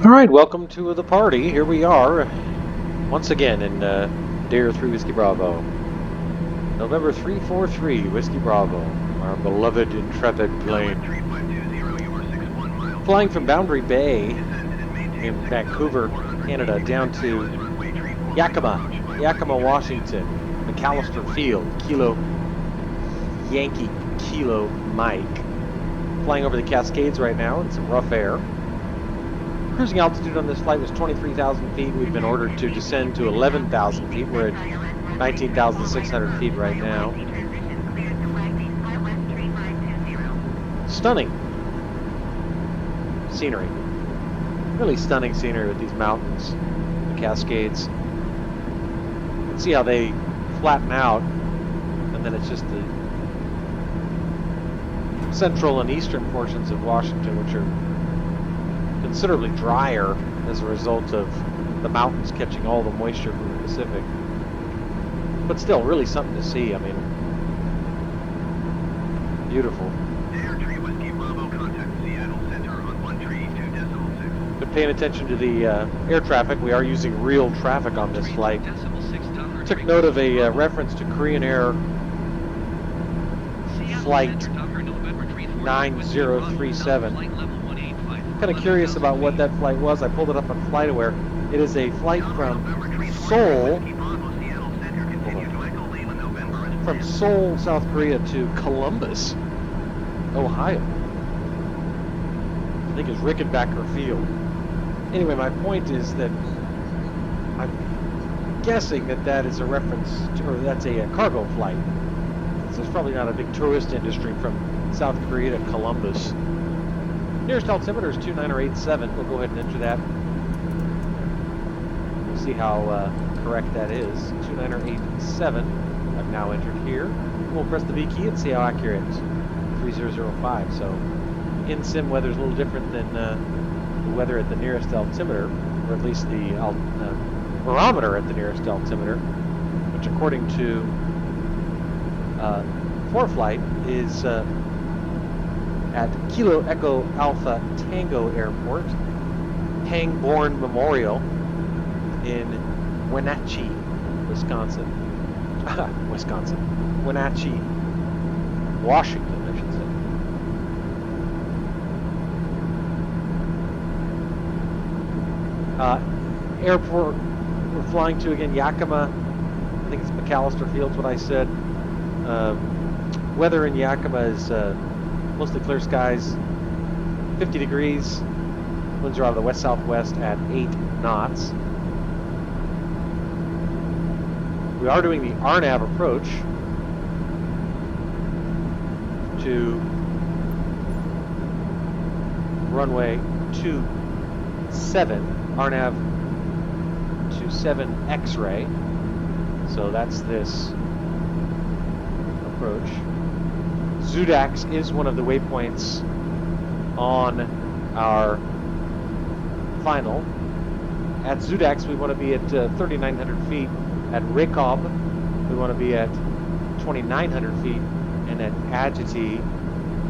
All right, welcome to the party. Here we are, once again in Dare 3 Whiskey Bravo. November 343 Whiskey Bravo, our beloved intrepid plane. Flying from Boundary Bay in Vancouver, Canada, down to Yakima, Washington, McAllister Field, Kilo Yankee Kilo Mike. Flying over the Cascades right now in some rough air. Cruising altitude on this flight was 23,000 feet. We've been ordered to descend to 11,000 feet. We're at 19,600 feet right now. Stunning scenery. Really stunning scenery with these mountains, the Cascades. You can see how they flatten out, and then it's just the central and eastern portions of Washington, which are considerably drier as a result of the mountains catching all the moisture from the Pacific. But still, really something to see. I mean, beautiful. Been paying attention to the air traffic. We are using real traffic on this flight. Took note of a reference to Korean Air flight 9037. Kind of curious about what that flight was. I pulled it up on FlightAware. It is a flight from Seoul, South Korea to Columbus, Ohio. I think it's Rickenbacker Field. Anyway, my point is that I'm guessing that that is a reference to, or that's a cargo flight. So there's probably not a big tourist industry from South Korea to Columbus. Nearest altimeter is 2987. We'll go ahead and enter that. We'll see how correct that is. 2987. I've now entered here. We'll press the V key and see how accurate. 3005. So in sim weather is a little different than the weather at the nearest altimeter, or at least the barometer at the nearest altimeter, which according to ForeFlight is at Kilo Echo Alpha Tango Airport, Pangborn Memorial in Wenatchee, Wisconsin. Wenatchee, Washington, I should say. Airport we're flying to again, Yakima. I think it's McAllister Field's what I said. Weather in Yakima is mostly clear skies, 50 degrees, winds are out of the west-southwest at 8 knots. We are doing the RNAV approach to runway 27, RNAV 27 X-ray. So that's this approach. Zudax is one of the waypoints on our final. At Zudax, we want to be at 3,900 feet. At Rakob, we want to be at 2,900 feet. And at Agity,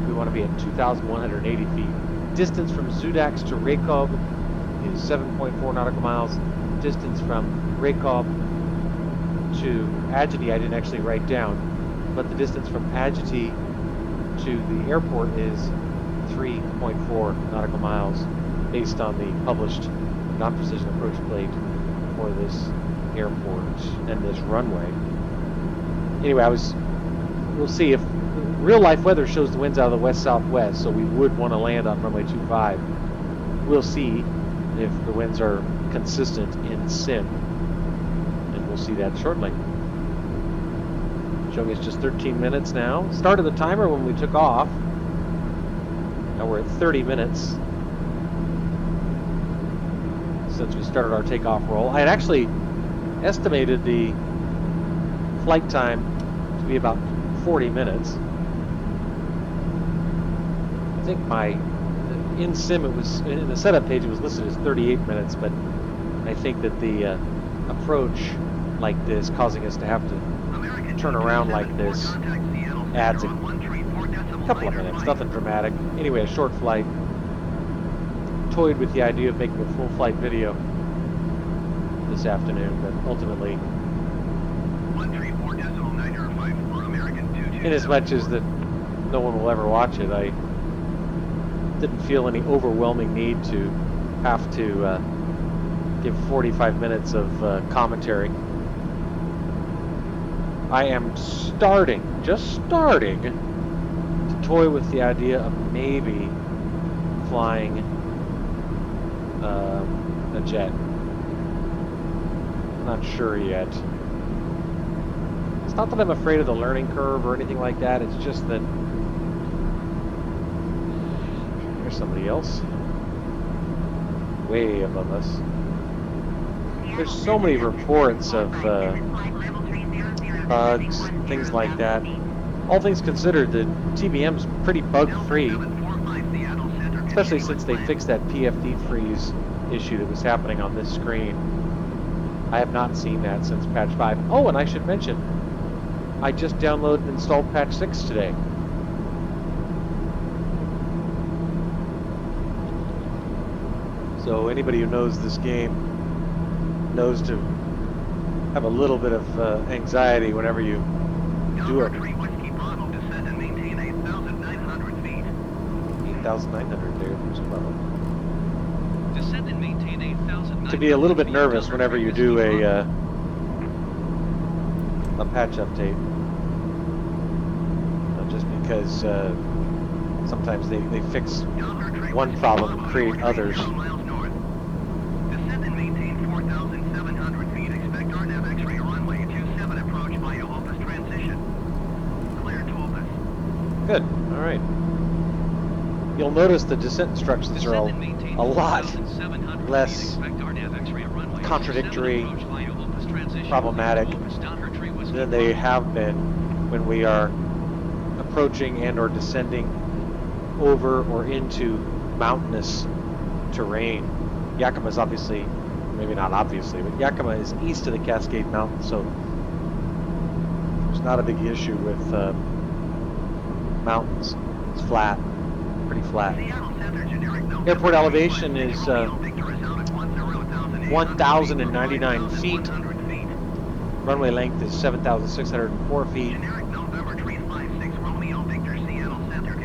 we want to be at 2,180 feet. Distance from Zudax to Rakob is 7.4 nautical miles. Distance from Rakob to Agity, I didn't actually write down, but the distance from Agity to the airport is 3.4 nautical miles based on the published non-precision approach plate for this airport and this runway. Anyway, we'll see if real life weather shows the winds out of the west-southwest, so we would want to land on runway 25. We'll see if the winds are consistent in sim, and we'll see that shortly. Showing us just 13 minutes now. Started the timer when we took off. Now we're at 30 minutes since we started our takeoff roll. I had actually estimated the flight time to be about 40 minutes. I think in sim it was, in the setup page it was listed as 38 minutes, but I think that the approach like this, causing us to have to turn around like this, adds a couple of minutes, nothing dramatic. Anyway, a short flight, toyed with the idea of making a full flight video this afternoon, but ultimately, in as much as that no one will ever watch it, I didn't feel any overwhelming need to have to give 45 minutes of commentary. I am just starting to toy with the idea of maybe flying a jet. Not sure yet. It's not that I'm afraid of the learning curve or anything like that. It's just that there's somebody else way above us. There's so many reports of bugs, things like that. All things considered, the TBM's pretty bug-free, especially since they fixed that PFD freeze issue that was happening on this screen. I have not seen that since patch 5. Oh, and I should mention, I just downloaded and installed patch 6 today. So anybody who knows this game knows to have a little bit of anxiety whenever you do it. 8,900 there. Descend and maintain 8,900. To be a little bit nervous whenever you do a patch update, just because sometimes they fix one problem and create others. Descend and maintain 4,700 feet. Expect RNAV X runway 27 approach via Opus transition. Clear to Opus. Good. All right. You'll notice the descent instructions are a lot less contradictory, problematic than they have been when we are approaching and or descending over or into mountainous terrain. Yakima is obviously, maybe not obviously, but Yakima is east of the Cascade Mountains, so there's not a big issue with mountains. It's flat, pretty flat. Airport elevation is 1,099 feet. Runway length is 7,604 feet.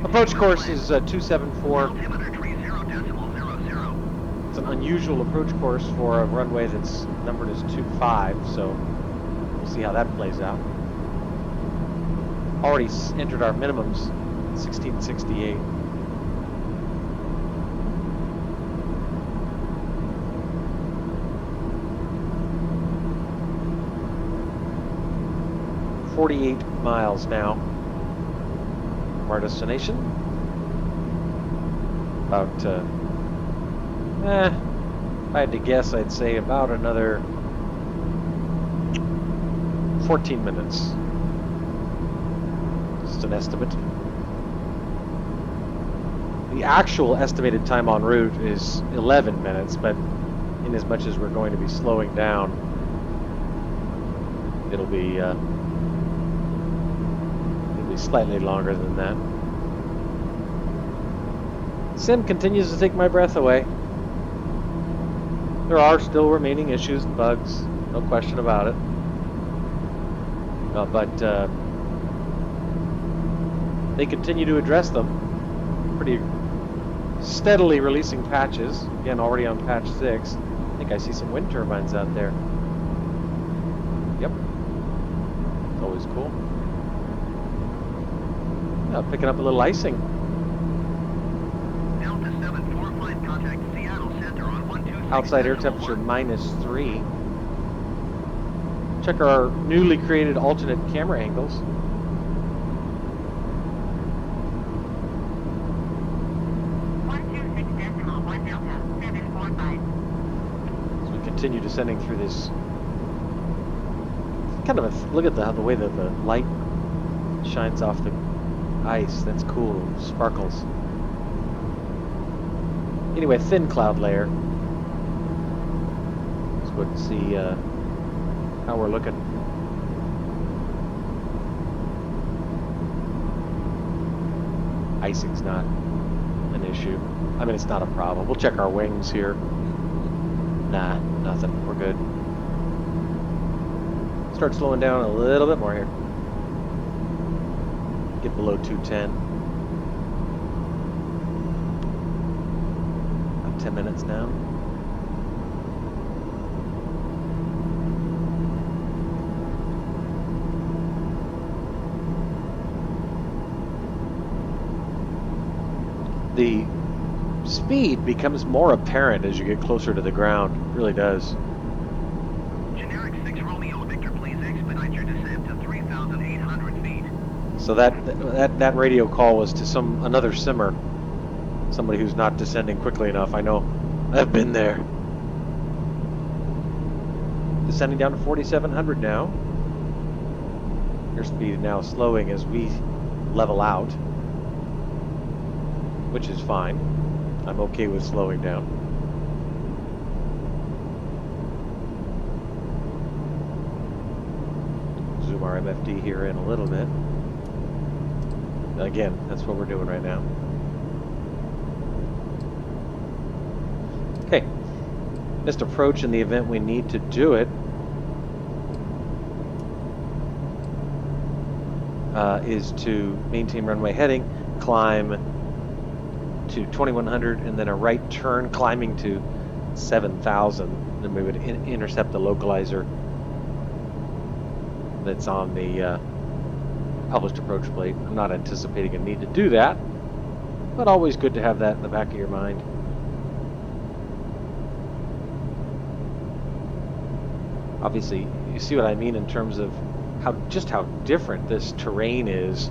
Approach course is 274. It's an unusual approach course for a runway that's numbered as 25, so we'll see how that plays out. Already entered our minimums, 1668. .48 miles now from our destination. About, if I had to guess, I'd say about another 14 minutes. Just an estimate. The actual estimated time en route is 11 minutes, but in as much as we're going to be slowing down, it'll be slightly longer than that. Sim continues to take my breath away. There are still remaining issues and bugs, no question about it. But they continue to address them. Pretty steadily releasing patches. Again, already on patch 6. I think I see some wind turbines out there. Yep. It's always cool. Picking up a little icing. Delta 745, contact Seattle Center on 126. Outside air temperature -3. Check our newly created alternate camera angles. As we continue descending through this, kind of a look at the way that the light shines off the ice. That's cool. Sparkles. Anyway, thin cloud layer. Let's go and see how we're looking. Icing's not an issue. I mean, it's not a problem. We'll check our wings here. Nah, nothing. We're good. Start slowing down a little bit more here. Get below 210. About 10 minutes now. The speed becomes more apparent as you get closer to the ground. It really does. Generic 6 Romeo Victor, please expedite your descent to 3,800 feet. So that radio call was to another simmer, somebody who's not descending quickly enough. I know, I've been there. Descending down to 4,700 now. Airspeed now slowing as we level out, which is fine. I'm okay with slowing down. Zoom our MFD here in a little bit. Again, that's what we're doing right now. Okay. Missed approach in the event we need to do it. Is to maintain runway heading, climb to 2100, and then a right turn climbing to 7,000. Then we would intercept the localizer that's on the published approach plate. I'm not anticipating a need to do that, but always good to have that in the back of your mind. Obviously, you see what I mean in terms of just how different this terrain is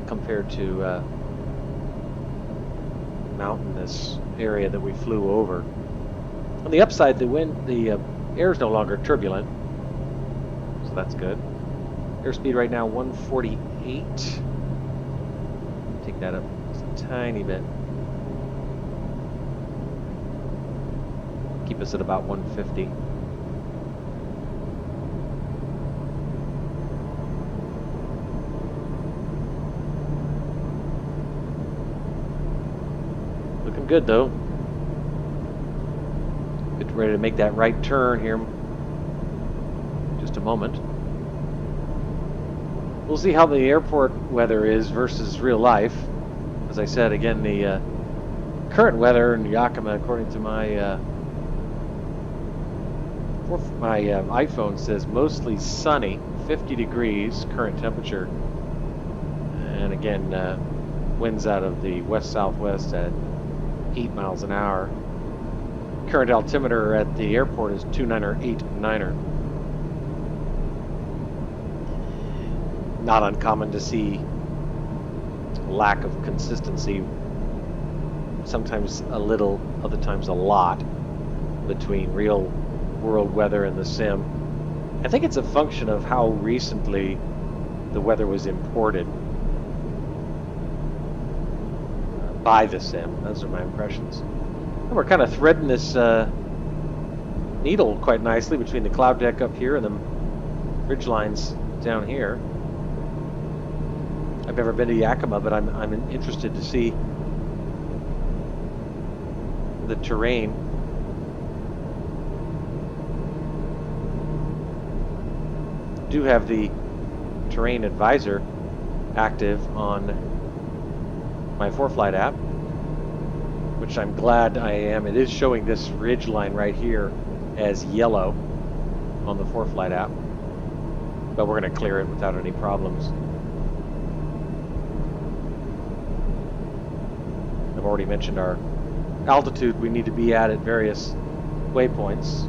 compared to mountainous area that we flew over. On the upside, the air is no longer turbulent, so that's good. Airspeed right now 148. Take that up just a tiny bit. Keep us at about 150. Looking good though. Get ready to make that right turn here in just a moment. We'll see how the airport weather is versus real life. As I said, again, the current weather in Yakima, according to my iPhone, says mostly sunny, 50 degrees current temperature, and again, winds out of the west-southwest at 8 miles an hour. Current altimeter at the airport is 298.9er. Not uncommon to see lack of consistency, sometimes a little, other times a lot, between real world weather and the sim. I think it's a function of how recently the weather was imported by the sim. Those are my impressions. And we're kind of threading this needle quite nicely between the cloud deck up here and the ridge lines down here. I've never been to Yakima, but I'm interested to see the terrain. Do have the terrain advisor active on my ForeFlight app, which I'm glad I am. It is showing this ridge line right here as yellow on the ForeFlight app, but we're going to clear it without any problems. I've already mentioned our altitude we need to be at various waypoints.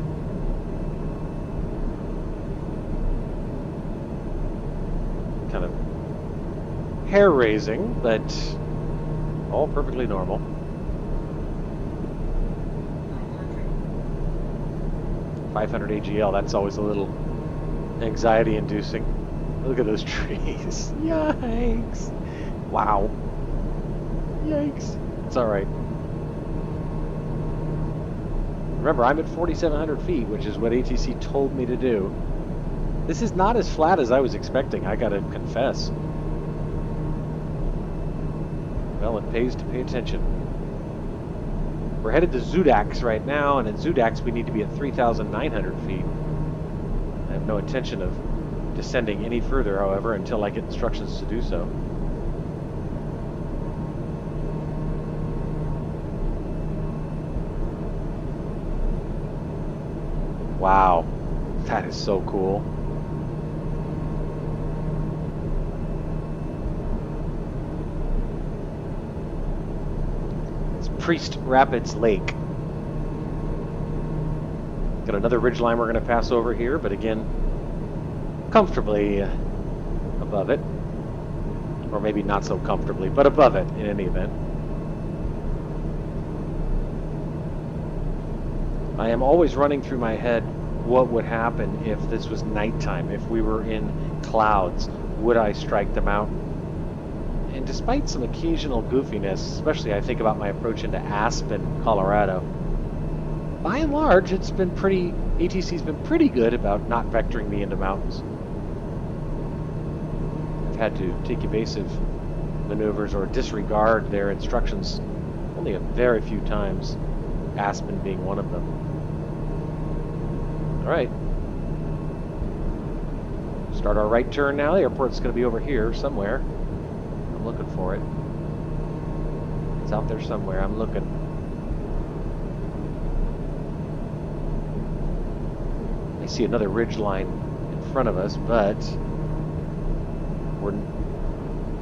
Kind of hair-raising, but all perfectly normal. .500 AGL, that's always a little anxiety-inducing. Look at those trees. Yikes. Wow. Yikes. It's all right. Remember, I'm at 4,700 feet, which is what ATC told me to do. This is not as flat as I was expecting, I gotta confess. Well, it pays to pay attention. We're headed to Zudax right now, and in Zudax we need to be at 3,900 feet. I have no intention of descending any further, however, until I get instructions to do so. Wow, that is so cool. It's Priest Rapids Lake. Got another ridgeline we're going to pass over here, but again, comfortably above it. Or maybe not so comfortably, but above it in any event. I am always running through my head what would happen if this was nighttime, if we were in clouds. Would I strike the mountain? And despite some occasional goofiness, especially I think about my approach into Aspen, Colorado, by and large, ATC's been pretty good about not vectoring me into mountains. I've had to take evasive maneuvers or disregard their instructions only a very few times, Aspen being one of them. All right. Start our right turn now. The airport's going to be over here somewhere. I'm looking for it. It's out there somewhere. I'm looking. I see another ridge line in front of us, but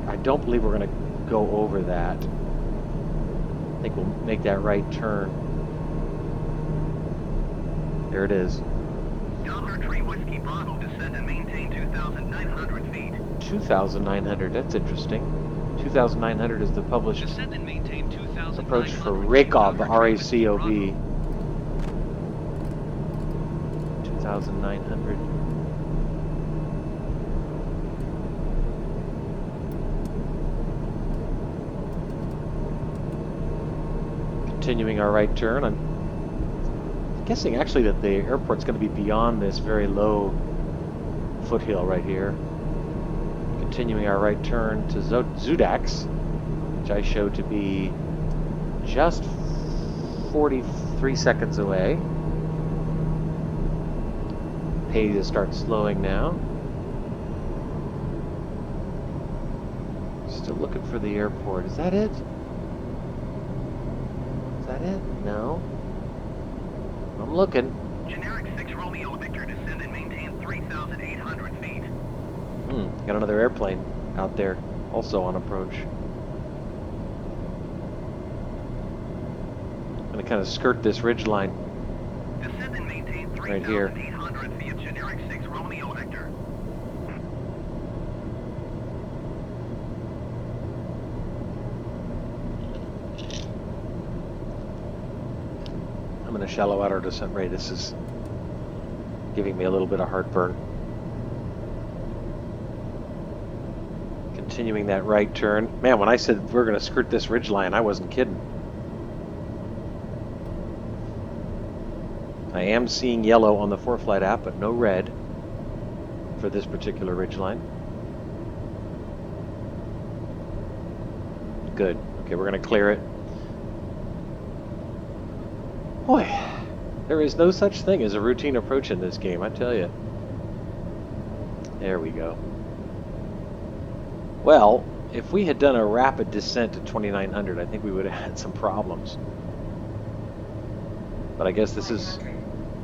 I don't believe we're going to go over that. I think we'll make that right turn. There it is. Dollar Tree Whiskey Bravo, descend and maintain 2,900 feet. 2,900, that's interesting. 2,900 is the published Descend and maintain 2,900 approach for Rakob, RACOB. 2,900. Continuing our right turn, I'm guessing actually that the airport's going to be beyond this very low foothill right here. Continuing our right turn to Zudax, which I show to be just 43 seconds away. Pay to start slowing now. Still looking for the airport. Is that it? Is that it? No. I'm looking. Generic 6 Romeo Victor, descend and maintain 3,800 feet. Got another airplane out there, also on approach. I'm going to kind of skirt this ridge line. Descend and maintain Right here. 3,800 feet. Generic 6 Romeo Victor. I'm going to shallow out our descent rate. This is giving me a little bit of heartburn. Continuing that right turn. Man, when I said we're going to skirt this ridge line, I wasn't kidding. I am seeing yellow on the ForeFlight app, but no red for this particular ridge line. Good. Okay, we're going to clear it. Boy, there is no such thing as a routine approach in this game, I tell you. There we go. Well, if we had done a rapid descent to 2,900, I think we would have had some problems. But I guess this is,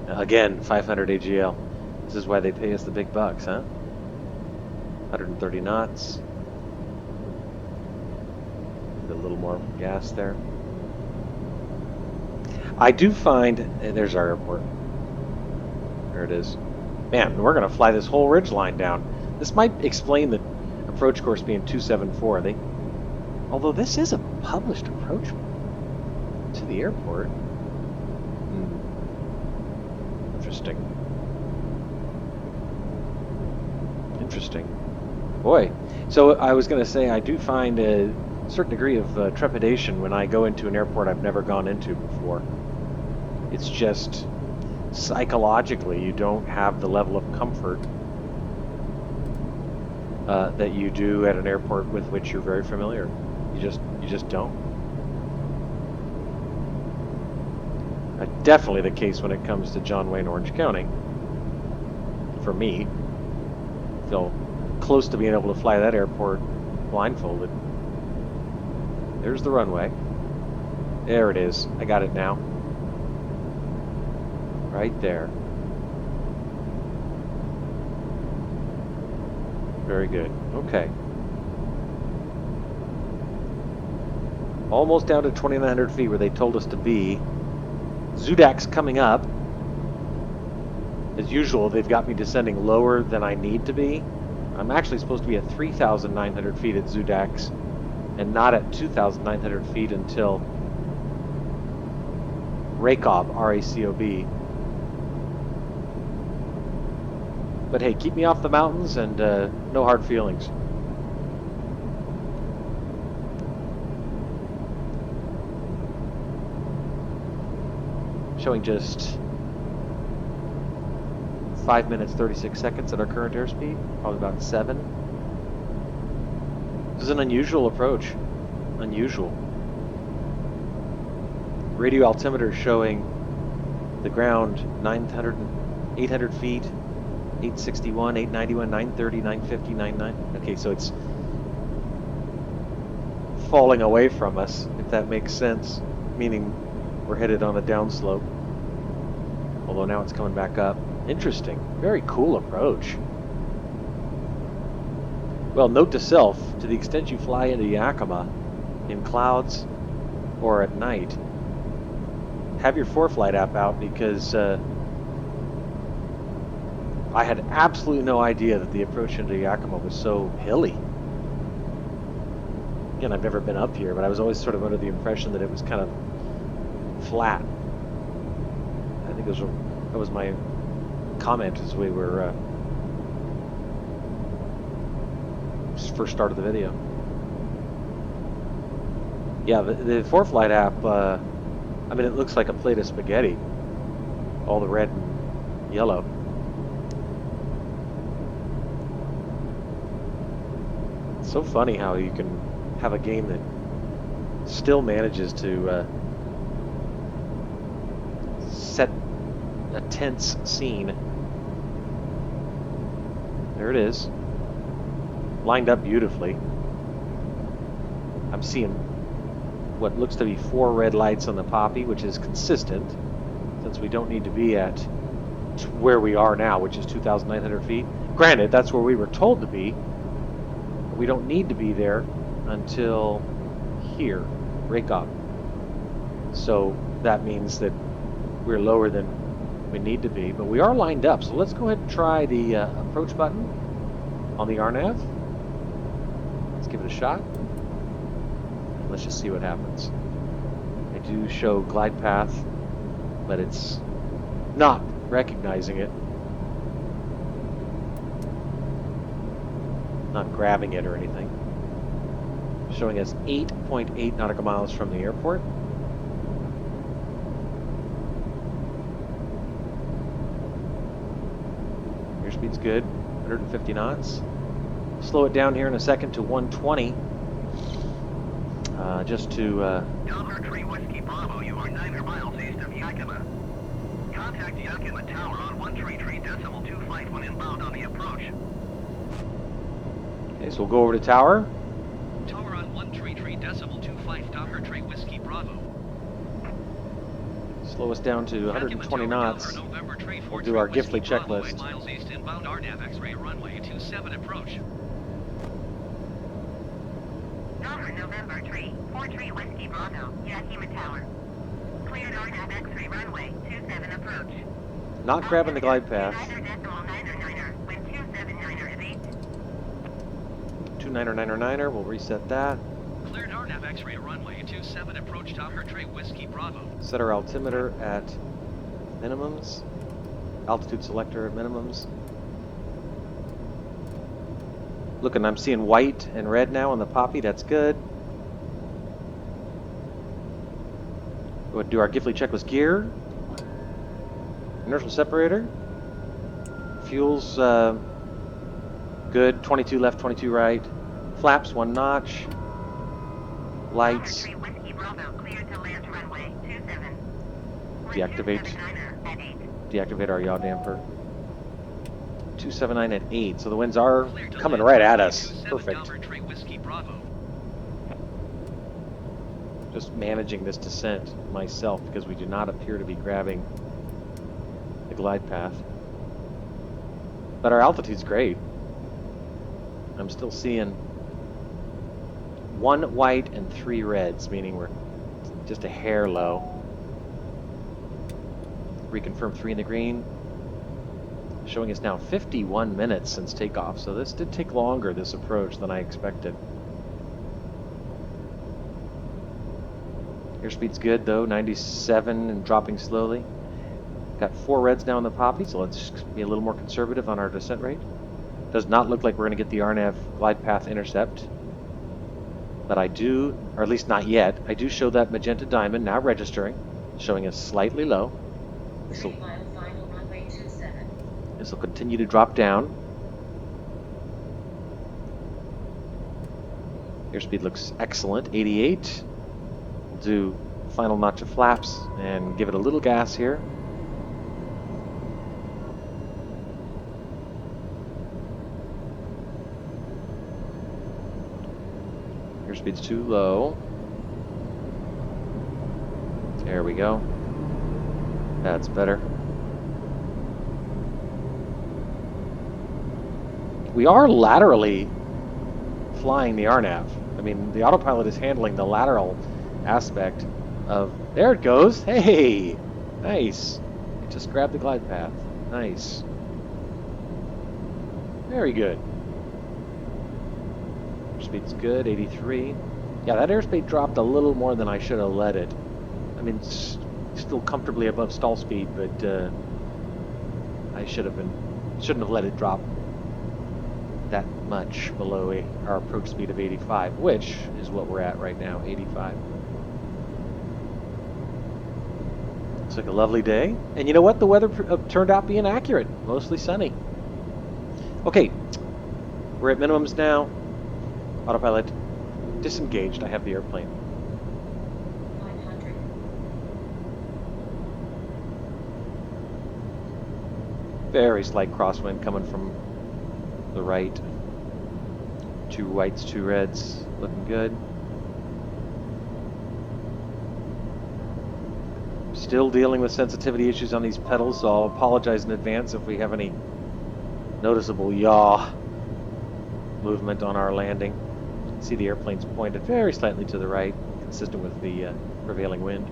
again, 500 AGL. This is why they pay us the big bucks, huh? 130 knots. A little more gas there. I do find, there's our airport. There it is. Man, we're going to fly this whole ridge line down. This might explain the approach course being 274. Although this is a published approach to the airport. Interesting. Interesting. Boy. So I was going to say, I do find a certain degree of trepidation when I go into an airport I've never gone into before. It's just psychologically you don't have the level of comfort that you do at an airport with which you're very familiar. You just don't. Definitely the case when it comes to John Wayne, Orange County. For me, feel close to being able to fly that airport blindfolded. There's the runway. There it is. I got it now. Right there. Very good. Okay. Almost down to 2,900 feet where they told us to be. Zudak's coming up. As usual, they've got me descending lower than I need to be. I'm actually supposed to be at 3,900 feet at Zudak's and not at 2,900 feet until Rakob, R-A-C-O-B. But hey, keep me off the mountains and no hard feelings. Showing just 5 minutes 36 seconds at our current airspeed, probably about 7. This is an unusual approach. Unusual. Radio altimeter showing the ground 900, 800 feet, 861, 891, 930, 950, 99. Okay, so it's falling away from us, if that makes sense, meaning we're headed on a downslope. Although now it's coming back up. Interesting. Very cool approach. Well, note to self, to the extent you fly into Yakima in clouds or at night, have your ForeFlight app out, because I had absolutely no idea that the approach into Yakima was so hilly. Again, I've never been up here, but I was always sort of under the impression that it was kind of flat. I think that was my comment as we were first started the video. Yeah, the ForeFlight app, I mean, it looks like a plate of spaghetti. All the red and yellow. It's so funny how you can have a game that still manages to set a tense scene. There it is. Lined up beautifully. I'm seeing what looks to be 4 red lights on the poppy, which is consistent since we don't need to be at where we are now, which is 2,900 feet. Granted, that's where we were told to be. But we don't need to be there until here, Rakob. So that means that we're lower than we need to be, but we are lined up. So let's go ahead and try the approach button on the RNAV. Let's give it a shot. Let's just see what happens. I do show glide path, but it's not recognizing it. Not grabbing it or anything. Showing us 8.8 nautical miles from the airport. Airspeed's good, 150 knots. Slow it down here in a second to 120. Just to... Delta 3 Whiskey Bravo, you are 900 miles east of Yakima. Contact Yakima Tower on 133.25 when inbound on the approach. Okay, so we'll go over to tower. Tower on 133.25, Delta 3 Whiskey Bravo. Slow us down to 120 knots. We'll do our Giffley checklist. 8 miles east inbound RNAV X-ray runway 27 approach. Delta November 3, 43 Whiskey Bravo, Yakima Tower. Cleared RNAV X-ray runway 27 approach. Not grabbing the glide path. 29er, we'll reset that. Cleared RNAV X-ray runway 27 approach Delta 3 Whiskey Bravo. Set our altimeter at minimums. Altitude selector at minimums. Looking, I'm seeing white and red now on the poppy. That's good. We'll do our Giffley checklist gear. Inertial separator. Fuel's good. 22 left, 22 right. Flaps 1 notch. lights. Delta 3 Whiskey Bravo, cleared to land runway 27. Deactivate. 279er at 8. Deactivate our yaw damper. 279 at 8, so the winds are Clear to coming land right at runway us. 27, Perfect. Delta 3 Whiskey Bravo. Just managing this descent myself because we do not appear to be grabbing the glide path. But our altitude's great. I'm still seeing 1 white and 3 reds, meaning we're just a hair low. Reconfirm 3 in the green. Showing us now 51 minutes since takeoff, so this did take longer, this approach, than I expected. Airspeed's good though, 97 and dropping slowly. Got 4 reds now in the poppy, so let's be a little more conservative on our descent rate. Does not look like we're going to get the RNAV glide path intercept. But I do, or at least not yet, I do show that magenta diamond now registering, showing us slightly low. 3 mile final runway 27. This will continue to drop down. Airspeed looks excellent, 88. We'll do final notch of flaps and give it a little gas here. Airspeed's too low. There we go. That's better. We are laterally flying the RNAV. I mean, the autopilot is handling the lateral aspect of... There it goes! Hey! Nice! It just grabbed the glide path. Nice. Very good. Airspeed's good, 83. Yeah, that airspeed dropped a little more than I should have let it. I mean, it's still comfortably above stall speed, but I shouldn't have let it drop that much below our approach speed of 85, which is what we're at right now, 85. Looks like a lovely day. And you know what? The weather turned out being accurate. Mostly sunny. Okay, we're at minimums now. Autopilot disengaged. I have the airplane. 500. Very slight crosswind coming from the right. 2 whites, 2 reds. Looking good. Still dealing with sensitivity issues on these pedals, so I'll apologize in advance if we have any noticeable yaw movement on our landing. You can see the airplane's pointed very slightly to the right, consistent with the prevailing wind.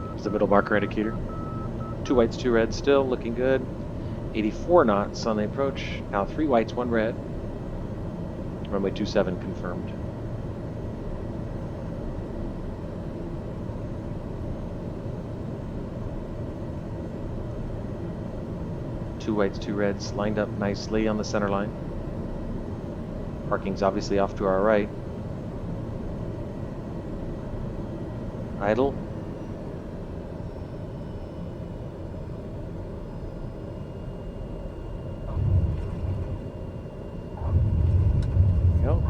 There's the middle marker indicator. 2 whites, 2 reds still, looking good. 84 knots on the approach. Now 3 whites, 1 red. Runway 27 confirmed. Two whites, 2 reds lined up nicely on the center line. Parking's obviously off to our right. Idle. Go.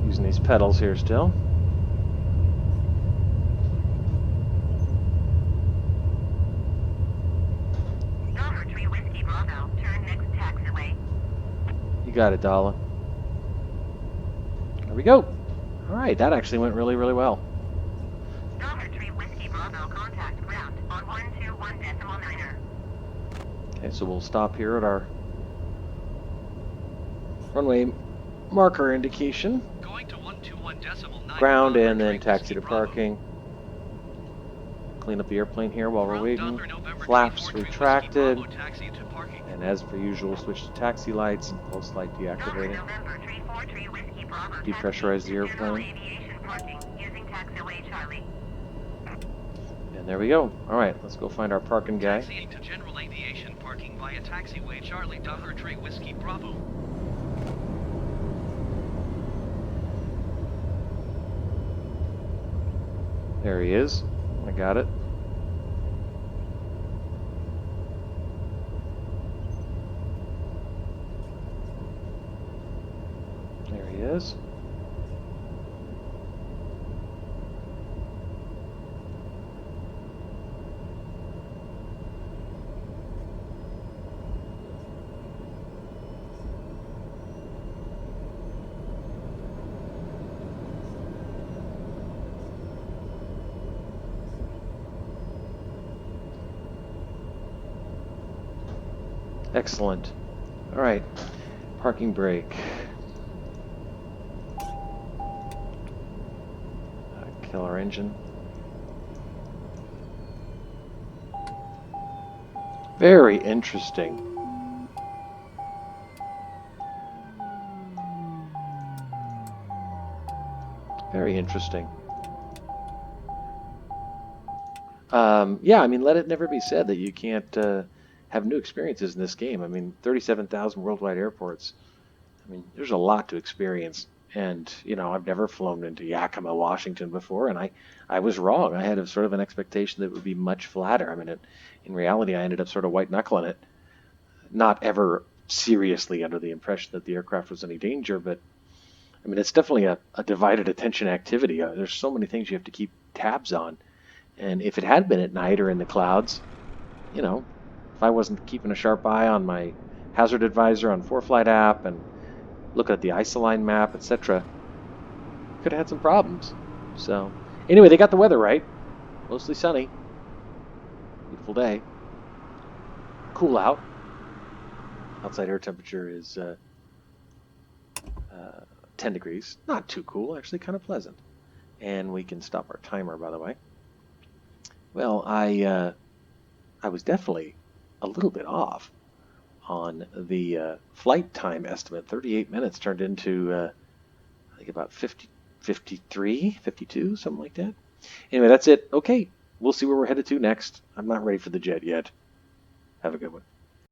Using these pedals here still. Delta 3 Whiskey Bravo, turn next taxiway. You got it, Dala. There we go. All right, that actually went really, really well. Delta 3 Whiskey Bravo, contact ground on 121.9er. Okay, so we'll stop here at our runway marker indication. Going to 121.9. Ground and Delta then 3 taxi Whiskey to Bravo. parking. Clean up the airplane here while we're Ground waiting. Delta November Flaps 343 Whiskey retracted. Bravo, taxi to parking. And as per usual, switch to taxi lights and pulse light Delta deactivated. November 343 Whiskey Bravo, Depressurize the taxi to general airplane. aviation parking using taxiway Charlie. And there we go. All right, let's go find our parking guy. Taxiing to general aviation parking via taxiway Charlie Delta 3 Whiskey Bravo. There he is. I got it. this. Excellent. All right, parking brake. Kill our engine. Very interesting. Very interesting. Yeah, I mean, let it never be said that you can't have new experiences in this game. I mean, 37,000 worldwide airports. I mean, there's a lot to experience. And, you know, I've never flown into Yakima, Washington before, and I was wrong. I had a sort of an expectation that it would be much flatter. I mean, in reality, I ended up sort of white knuckling it, not ever seriously under the impression that the aircraft was any danger, but I mean, it's definitely a divided attention activity. There's so many things you have to keep tabs on. And if it had been at night or in the clouds, you know, if I wasn't keeping a sharp eye on my hazard advisor on 4Flight app and looking at the isoline map, etc., could have had some problems. So, anyway, they got the weather right. Mostly sunny. Beautiful day. Cool out. Outside air temperature is 10 degrees. Not too cool, actually kind of pleasant. And we can stop our timer, by the way. Well, I was definitely a little bit off on the flight time estimate. 38 minutes turned into, I think, about 50, 53, 52, something like that. Anyway, that's it. Okay, we'll see where we're headed to next. I'm not ready for the jet yet. Have a good one.